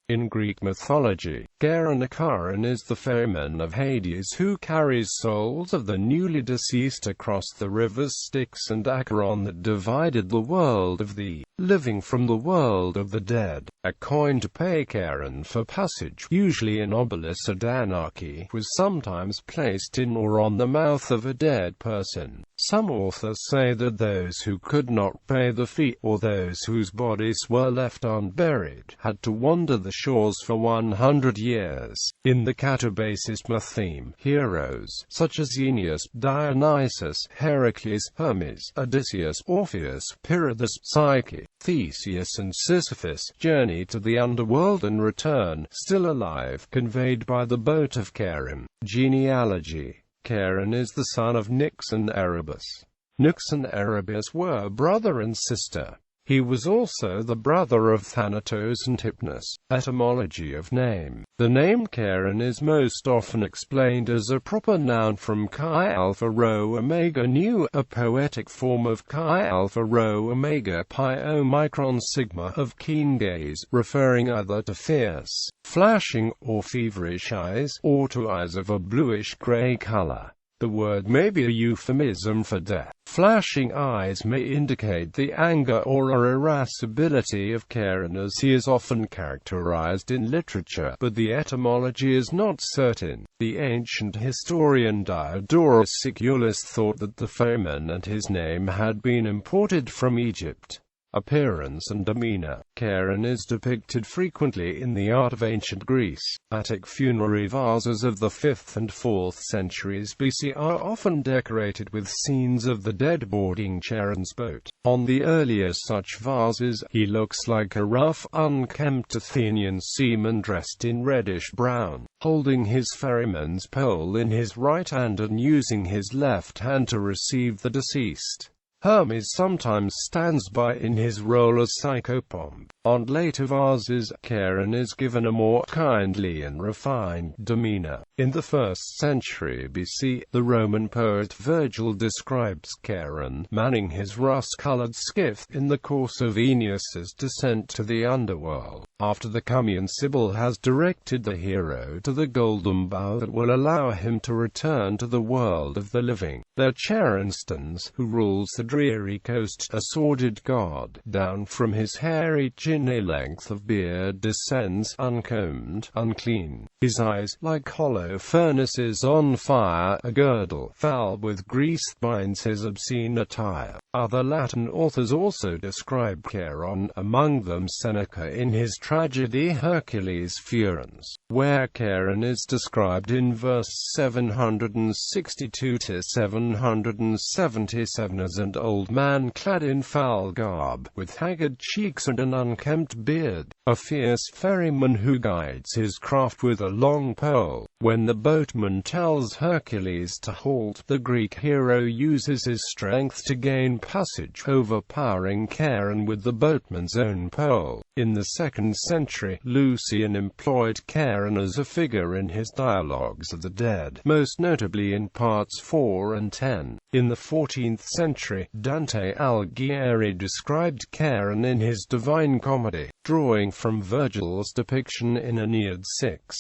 In Greek mythology, Charon is the ferryman of Hades who carries souls of the newly deceased across the rivers Styx and Acheron that divided the world of the living from the world of the dead. A coin to pay Charon for passage, usually an obolus or danake, was sometimes placed in or on the mouth of a dead person. Some authors say that those who could not pay the fee, or those whose bodies were left unburied, had to wander the shores for 100 years. In the catabasis mytheme, heroes such as Aeneas, Dionysus, Heracles, Hermes, Odysseus, Orpheus, Pirithous, Psyche, Theseus and Sisyphus journey to the underworld and return, still alive, conveyed by the boat of Charon. Genealogy. Charon is the son of Nyx and Erebus. Nyx and Erebus were brother and sister. He was also the brother of Thanatos and Hypnos. Etymology of name. The name Charon is most often explained as a proper noun from chi alpha rho omega nu, a poetic form of chi alpha rho omega pi omicron sigma of keen gaze, referring either to fierce, flashing, or feverish eyes, or to eyes of a bluish-gray color. The word may be a euphemism for death. Flashing eyes may indicate the anger or irascibility of Charon as he is often characterized in literature, but the etymology is not certain. The ancient historian Diodorus Siculus thought that the ferryman and his name had been imported from Egypt. Appearance and demeanor. Charon is depicted frequently in the art of ancient Greece. Attic funerary vases of the 5th and 4th centuries BC are often decorated with scenes of the dead boarding Charon's boat. On the earlier such vases, he looks like a rough, unkempt Athenian seaman dressed in reddish-brown, holding his ferryman's pole in his right hand and using his left hand to receive the deceased. Hermes sometimes stands by in his role as psychopomp. On later vases, Charon is given a more kindly and refined demeanor. In the 1st century BC, the Roman poet Virgil describes Charon manning his rust-colored skiff in the course of Aeneas's descent to the underworld. After the Cumæan Sibyl has directed the hero to the golden bough that will allow him to return to the world of the living, there Charon stands, who rules the dreary coast, a sordid god. Down from his hairy chin a length of beard descends, uncombed, unclean. His eyes, like hollow furnaces on fire, a girdle, foul with grease, binds his obscene attire. Other Latin authors also describe Charon, among them Seneca in his tragedy Hercules Furens, where Charon is described in verse 762 to 777 as an old man clad in foul garb, with haggard cheeks and an unkempt beard, a fierce ferryman who guides his craft with a long pole. When the boatman tells Hercules to halt, the Greek hero uses his strength to gain passage, overpowering Charon with the boatman's own pole. In the 2nd century, Lucian employed Charon as a figure in his dialogues of the dead, most notably in parts 4 and 10. In the 14th century, Dante Alighieri described Charon in his Divine Comedy, drawing from Virgil's depiction in Aeneid 6.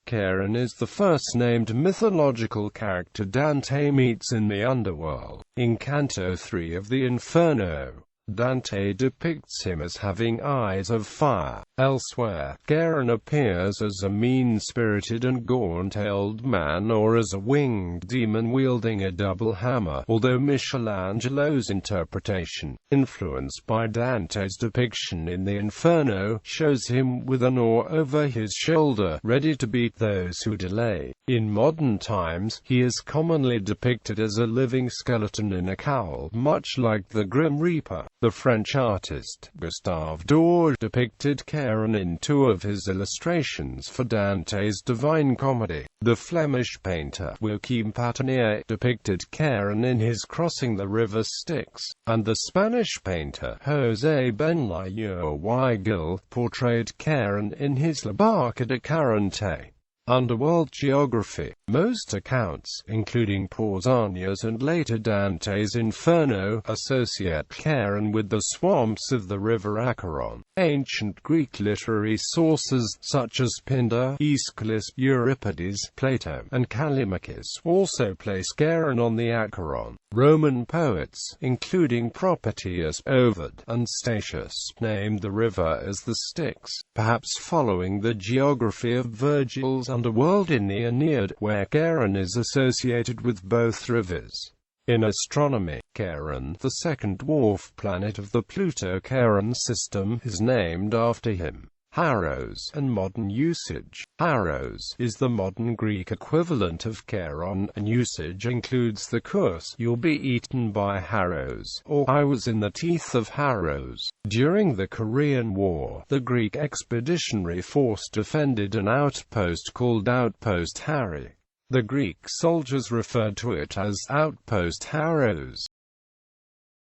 Charon is the first-named mythological character Dante meets in the underworld. In Canto 3 of the Inferno, Dante depicts him as having eyes of fire. Elsewhere, Charon appears as a mean-spirited and gaunt old man or as a winged demon wielding a double hammer, although Michelangelo's interpretation, influenced by Dante's depiction in the Inferno, shows him with an oar over his shoulder, ready to beat those who delay. In modern times, he is commonly depicted as a living skeleton in a cowl, much like the Grim Reaper. The French artist Gustave Doré depicted Charon in 2 of his illustrations for Dante's Divine Comedy. The Flemish painter Joachim Patinier depicted Charon in his Crossing the River Styx, and the Spanish painter José Benlliure Weigel portrayed Charon in his La Barca de Carante. Underworld geography. Most accounts, including Pausanias and later Dante's Inferno, associate Charon with the swamps of the river Acheron. Ancient Greek literary sources, such as Pindar, Aeschylus, Euripides, Plato, and Callimachus, also place Charon on the Acheron. Roman poets, including Propertius, Ovid, and Statius, named the river as the Styx, perhaps following the geography of Virgil's underworld in the Aeneid, where Charon is associated with both rivers. In astronomy, Charon, the second dwarf planet of the Pluto-Charon system, is named after him. Haros, and modern usage. Haros is the modern Greek equivalent of Charon, and usage includes the curse, "You'll be eaten by Haros," or "I was in the teeth of Haros." During the Korean War, the Greek expeditionary force defended an outpost called Outpost Harry. The Greek soldiers referred to it as Outpost Haros.